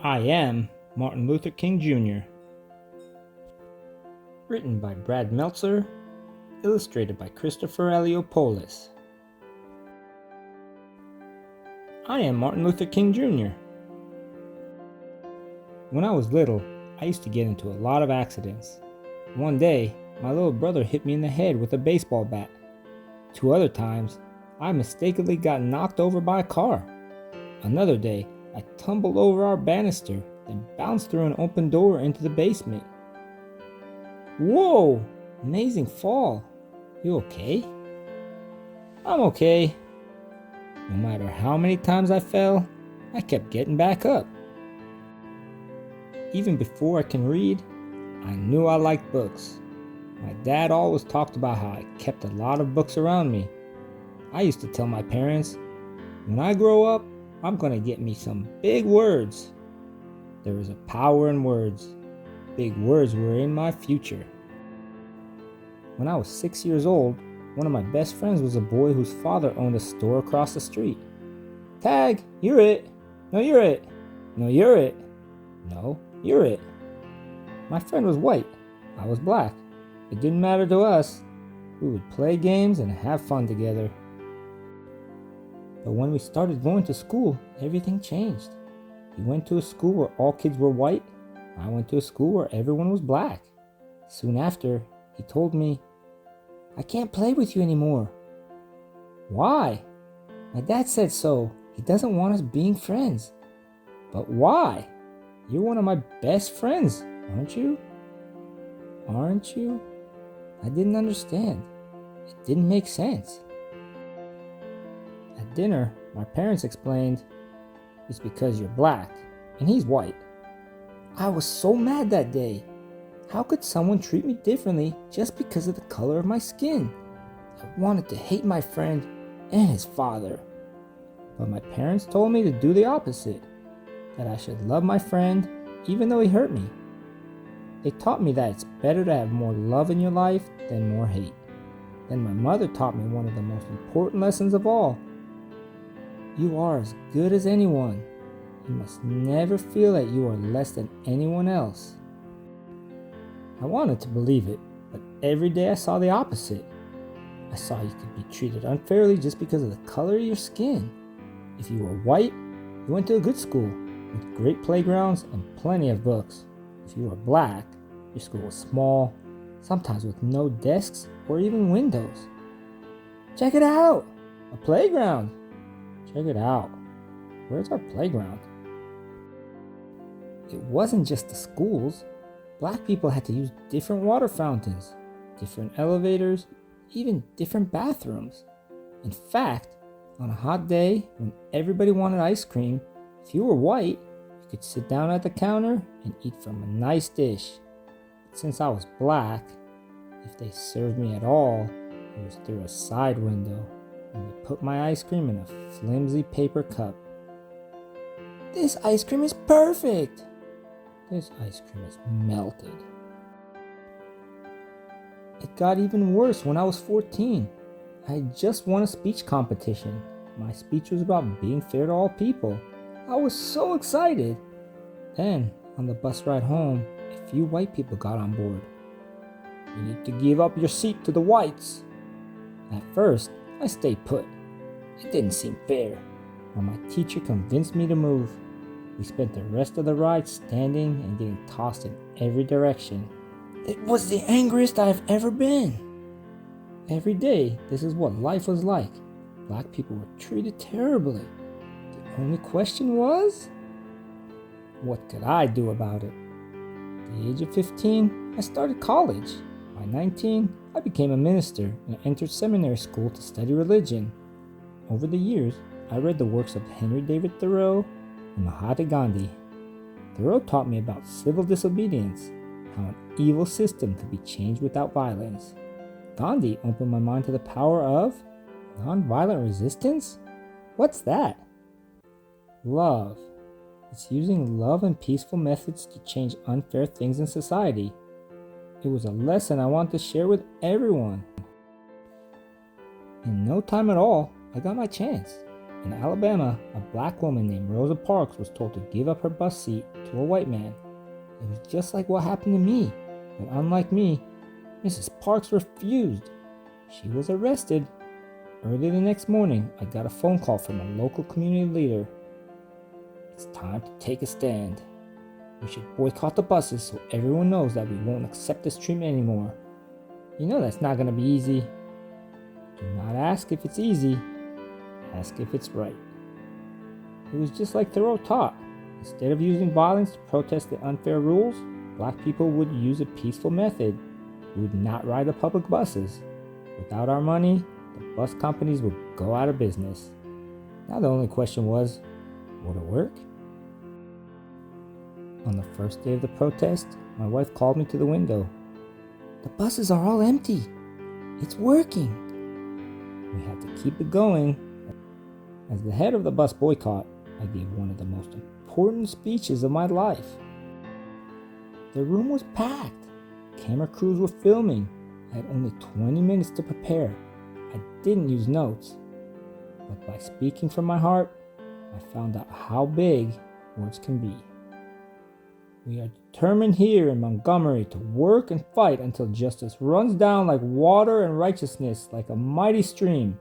I Am Martin Luther King Jr. Written by Brad Meltzer, illustrated by Christopher Eliopoulos. I am Martin Luther King Jr. When I was little, I used to get into a lot of accidents. One day, my little brother hit me in the head with a baseball bat. 2 other times, I mistakenly got knocked over by a car. Another day, I tumbled over our banister, then bounced through an open door into the basement. Whoa! Amazing fall. You okay? I'm okay. No matter how many times I fell, I kept getting back up. Even before I can read, I knew I liked books. My dad always talked about how I kept a lot of books around me. I used to tell my parents, when I grow up, I'm gonna get me some big words. There is a power in words. Big words were in my future. When I was 6 years old, one of my best friends was a boy whose father owned a store across the street. Tag, you're it. No, you're it. No, you're it. No, you're it. My friend was white. I was black. It didn't matter to us. We would play games and have fun together. But when we started going to school, everything changed. He went to a school where all kids were white. I went to a school where everyone was black. Soon after, he told me, I can't play with you anymore. Why? My dad said so. He doesn't want us being friends. But why? You're one of my best friends, aren't you? Aren't you? I didn't understand. It didn't make sense. At dinner, my parents explained, it's because you're black and he's white. I was so mad that day. How could someone treat me differently just because of the color of my skin? I wanted to hate my friend and his father. But my parents told me to do the opposite, that I should love my friend even though he hurt me. They taught me that it's better to have more love in your life than more hate. Then my mother taught me one of the most important lessons of all. You are as good as anyone. You must never feel that you are less than anyone else. I wanted to believe it, but every day I saw the opposite. I saw you could be treated unfairly just because of the color of your skin. If you were white, you went to a good school with great playgrounds and plenty of books. If you were black, your school was small, sometimes with no desks or even windows. Check it out! A playground! Check it out. Where's our playground? It wasn't just the schools. Black people had to use different water fountains, different elevators, even different bathrooms. In fact, on a hot day when everybody wanted ice cream, if you were white, you could sit down at the counter and eat from a nice dish. But since I was black, if they served me at all, it was through a side window, and they put my ice cream in a flimsy paper cup. This ice cream is perfect! This ice cream is melted. It got even worse when I was 14. I had just won a speech competition. My speech was about being fair to all people. I was so excited. Then, on the bus ride home, a few white people got on board. You need to give up your seat to the whites. At first, I stayed put. It didn't seem fair, but my teacher convinced me to move. We spent the rest of the ride standing and getting tossed in every direction. It was the angriest I've ever been. Every day, this is what life was like. Black people were treated terribly. The only question was, what could I do about it? At the age of 15, I started college. By 19, I became a minister and entered seminary school to study religion. Over the years, I read the works of Henry David Thoreau and Mahatma Gandhi. Thoreau taught me about civil disobedience, how an evil system could be changed without violence. Gandhi opened my mind to the power of nonviolent resistance? What's that? Love. It's using love and peaceful methods to change unfair things in society. It was a lesson I wanted to share with everyone. In no time at all, I got my chance. In Alabama, a black woman named Rosa Parks was told to give up her bus seat to a white man. It was just like what happened to me, but unlike me, Mrs. Parks refused. She was arrested. Early the next morning, I got a phone call from a local community leader. It's time to take a stand. We should boycott the buses so everyone knows that we won't accept this treatment anymore. You know that's not going to be easy. Do not ask if it's easy. Ask if it's right. It was just like Thoreau taught. Instead of using violence to protest the unfair rules, black people would use a peaceful method. We would not ride the public buses. Without our money, the bus companies would go out of business. Now the only question was, would it work? On the first day of the protest, my wife called me to the window. The buses are all empty. It's working. We had to keep it going. As the head of the bus boycott, I gave one of the most important speeches of my life. The room was packed. Camera crews were filming. I had only 20 minutes to prepare. I didn't use notes. But by speaking from my heart, I found out how big words can be. We are determined here in Montgomery to work and fight until justice runs down like water and righteousness like a mighty stream.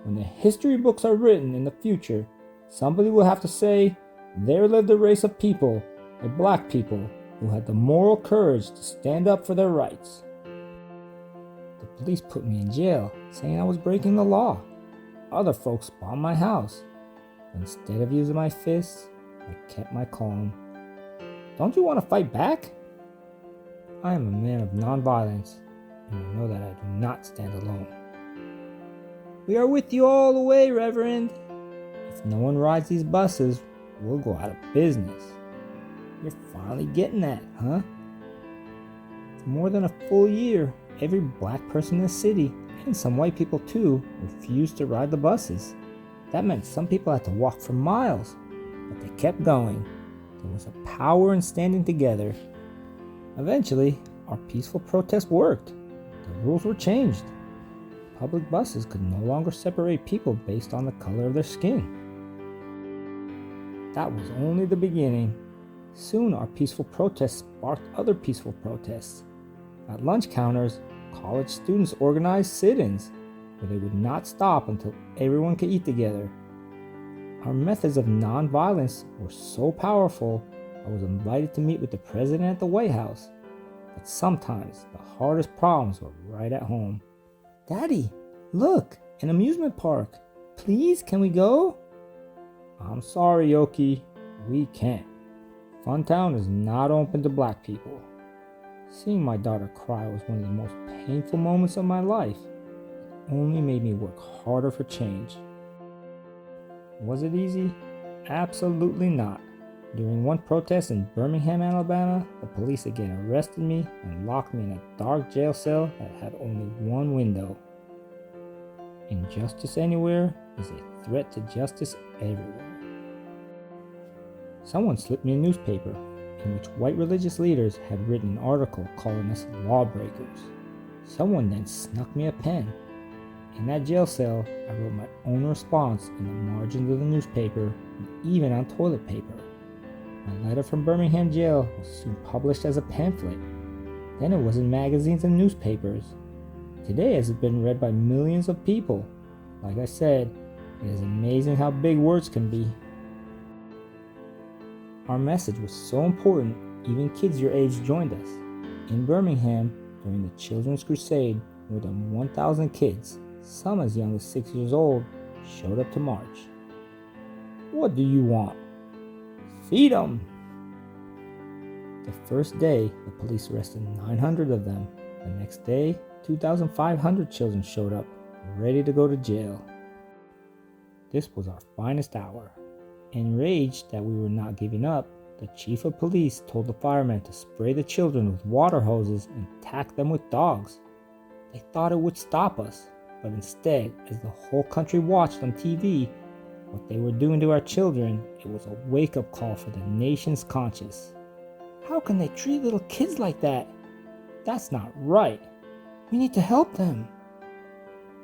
When the history books are written in the future, somebody will have to say, there lived a race of people, a black people, who had the moral courage to stand up for their rights. The police put me in jail, saying I was breaking the law. Other folks bombed my house. But instead of using my fists, I kept my calm. Don't you want to fight back? I am a man of nonviolence, and I know that I do not stand alone. We are with you all the way, Reverend. If no one rides these buses, we'll go out of business. You're finally getting that, huh? For more than a full year, every black person in the city, and some white people too, refused to ride the buses. That meant some people had to walk for miles, but they kept going. There was a power in standing together. Eventually, our peaceful protest worked. The rules were changed. Public buses could no longer separate people based on the color of their skin. That was only the beginning. Soon our peaceful protests sparked other peaceful protests. At lunch counters, college students organized sit-ins where they would not stop until everyone could eat together. Our methods of non-violence were so powerful, I was invited to meet with the president at the White House. But sometimes the hardest problems were right at home. Daddy, look, an amusement park. Please, can we go? I'm sorry, Yoki, we can't. Funtown is not open to black people. Seeing my daughter cry was one of the most painful moments of my life. It only made me work harder for change. Was it easy? Absolutely not. During one protest in Birmingham, Alabama, the police again arrested me and locked me in a dark jail cell that had only one window. Injustice anywhere is a threat to justice everywhere. Someone slipped me a newspaper in which white religious leaders had written an article calling us lawbreakers. Someone then snuck me a pen. In that jail cell, I wrote my own response in the margins of the newspaper and even on toilet paper. My letter from Birmingham jail was soon published as a pamphlet. Then it was in magazines and newspapers. Today it has been read by millions of people. Like I said, it is amazing how big words can be. Our message was so important, even kids your age joined us. In Birmingham, during the Children's Crusade, more than 1,000 kids, some as young as 6 years old, showed up to march. What do you want? Feed 'em! The first day, the police arrested 900 of them. The next day, 2,500 children showed up, ready to go to jail. This was our finest hour. Enraged that we were not giving up, the chief of police told the firemen to spray the children with water hoses and attack them with dogs. They thought it would stop us, but instead, as the whole country watched on TV, what they were doing to our children, it was a wake-up call for the nation's conscience. How can they treat little kids like that? That's not right. We need to help them.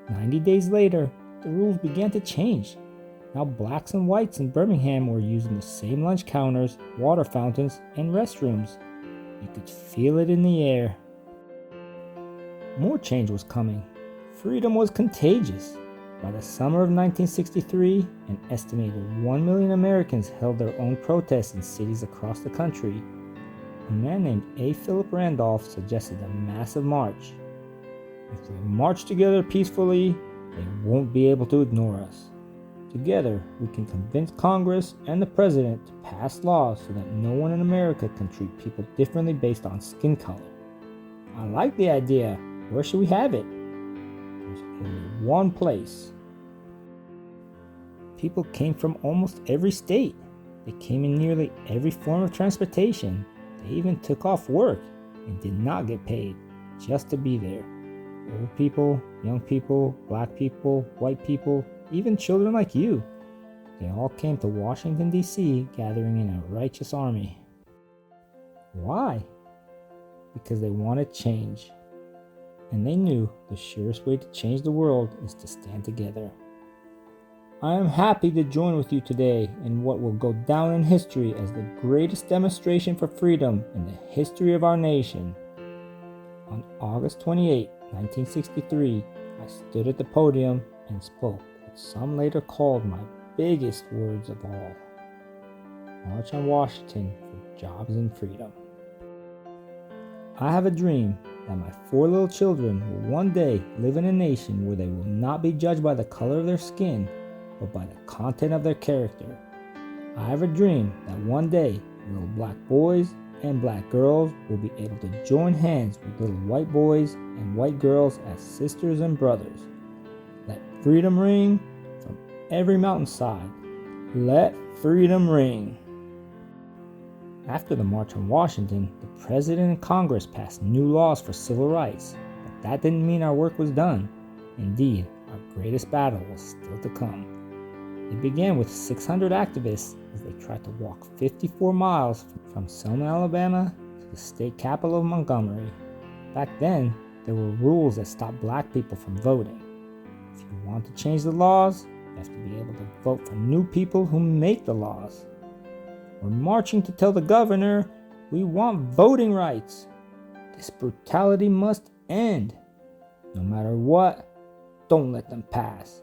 90 days later, the rules began to change. Now blacks and whites in Birmingham were using the same lunch counters, water fountains, and restrooms. You could feel it in the air. More change was coming. Freedom was contagious. By the summer of 1963, an estimated 1 million Americans held their own protests in cities across the country. A man named A. Philip Randolph suggested a massive march. If we march together peacefully, they won't be able to ignore us. Together, we can convince Congress and the President to pass laws so that no one in America can treat people differently based on skin color. I like the idea. Where should we have it? There's only one place. People came from almost every state. They came in nearly every form of transportation. They even took off work and did not get paid just to be there. Old people, young people, black people, white people, even children like you. They all came to Washington, D.C., gathering in a righteous army. Why? Because they wanted change. And they knew the surest way to change the world is to stand together. I am happy to join with you today in what will go down in history as the greatest demonstration for freedom in the history of our nation. On August 28, 1963, I stood at the podium and spoke what some later called my biggest words of all. March on Washington for jobs and freedom. I have a dream that my 4 little children will one day live in a nation where they will not be judged by the color of their skin, but by the content of their character. I have a dream that one day little black boys and black girls will be able to join hands with little white boys and white girls as sisters and brothers. Let freedom ring from every mountainside. Let freedom ring. After the March on Washington, the President and Congress passed new laws for civil rights, but that didn't mean our work was done. Indeed, our greatest battle was still to come. It began with 600 activists as they tried to walk 54 miles from Selma, Alabama to the state capital of Montgomery. Back then, there were rules that stopped black people from voting. If you want to change the laws, you have to be able to vote for new people who make the laws. We're marching to tell the governor we want voting rights. This brutality must end. No matter what, don't let them pass.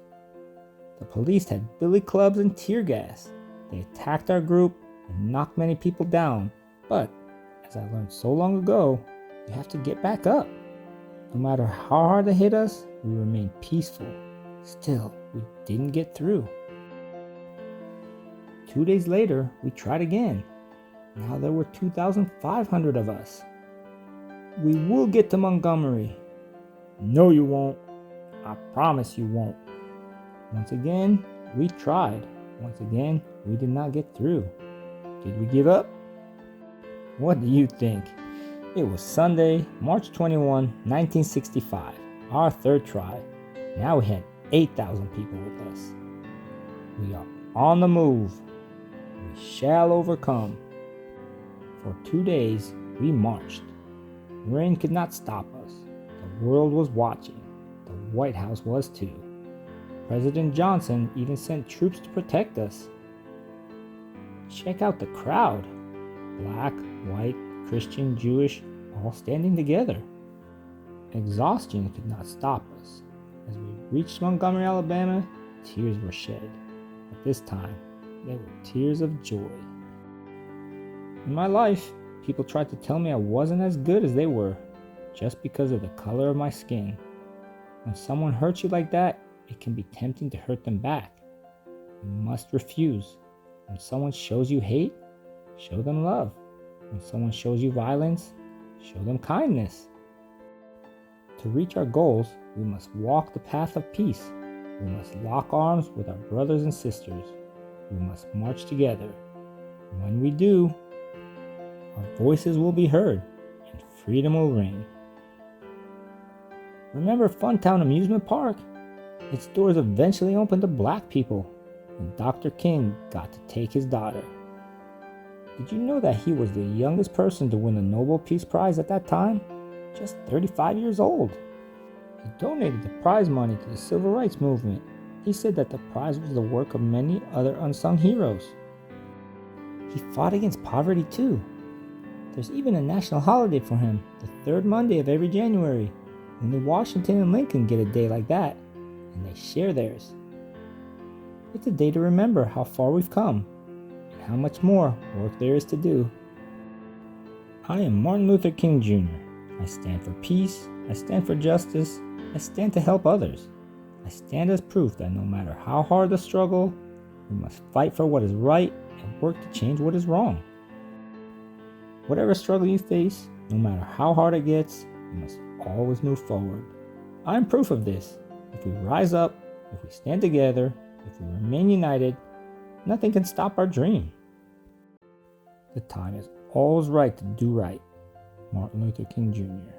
The police had billy clubs and tear gas. They attacked our group and knocked many people down. But, as I learned so long ago, you have to get back up. No matter how hard they hit us, we remained peaceful. Still, we didn't get through. 2 days later, we tried again. Now there were 2,500 of us. We will get to Montgomery. No, you won't. I promise you won't. Once again, we tried. Once again, we did not get through. Did we give up? What do you think? It was Sunday, March 21, 1965, our third try. Now we had 8,000 people with us. We are on the move. We shall overcome. For 2 days, we marched. Rain could not stop us. The world was watching. The White House was too. President Johnson even sent troops to protect us. Check out the crowd. Black, white, Christian, Jewish, all standing together. Exhaustion could not stop us. As we reached Montgomery, Alabama, tears were shed. But this time, they were tears of joy. In my life, people tried to tell me I wasn't as good as they were, just because of the color of my skin. When someone hurts you like that, it can be tempting to hurt them back. You must refuse. When someone shows you hate, show them love. When someone shows you violence, show them kindness. To reach our goals, we must walk the path of peace. We must lock arms with our brothers and sisters. We must march together. When we do, our voices will be heard and freedom will ring. Remember Funtown Amusement Park? Its doors eventually opened to black people, and Dr. King got to take his daughter. Did you know that he was the youngest person to win the Nobel Peace Prize at that time? Just 35 years old. He donated the prize money to the civil rights movement. He said that the prize was the work of many other unsung heroes. He fought against poverty too. There's even a national holiday for him, the third Monday of every January. Only Washington and Lincoln get a day like that, and they share theirs. It's a day to remember how far we've come, and how much more work there is to do. I am Martin Luther King Jr. I stand for peace, I stand for justice, I stand to help others. I stand as proof that no matter how hard the struggle, we must fight for what is right and work to change what is wrong. Whatever struggle you face, no matter how hard it gets, you must always move forward. I am proof of this. If we rise up, if we stand together, if we remain united, nothing can stop our dream. The time is always right to do right. Martin Luther King Jr.